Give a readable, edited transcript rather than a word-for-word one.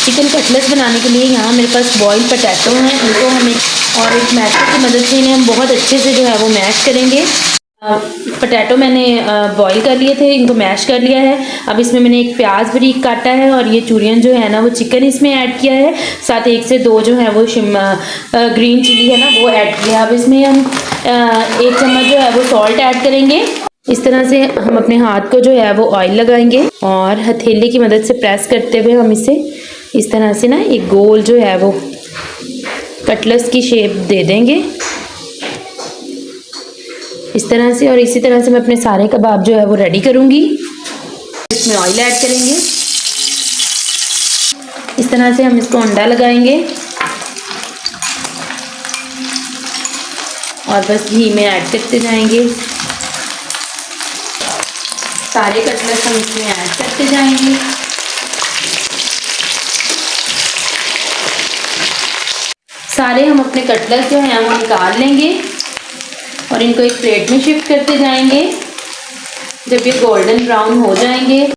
Chicken cutlets बनाने के लिए यहाँ मेरे पास बॉइल्ड पोटैटो हैं, इनको हम एक मैशर की मदद से इन्हें हम बहुत अच्छे से जो है वो मैश करेंगे। पोटैटो मैंने बॉईल कर लिए थे, इनको मैश कर लिया है। अब इसमें मैंने एक प्याज बारीक काटा है और ये चूरियन जो है ना वो चिकन इसमें ऐड किया है। साथ 1 से 2 जो है वो ग्रीन चिली है ना वो ऐड किया है। अब इसमें हम 1 चम्मच जो है वो सॉल्ट ऐड करेंगे। इस तरह से हम अपने हाथ को जो है वो ऑयल लगाएंगे और हथेली की मदद से प्रेस करते हुए हम इसे इस तरह से ना एक गोल जो है वो कटलेट्स की शेप दे देंगे इस तरह से। और इसी तरह से मैं अपने सारे कबाब जो है वो रेडी करूँगी। इसमें ऑयल ऐड करेंगे, इस तरह से हम इसको अंडा लगाएंगे और बस घी में ऐड करते जाएंगे। सारे कटलेट्स हम इसमें ऐड करते जाएंगे। सारे हम अपने कटलेट्स जो हैं वो निकाल लेंगे और इनको एक प्लेट में शिफ्ट करते जाएंगे। जब ये गोल्डन ब्राउन हो जाएंगे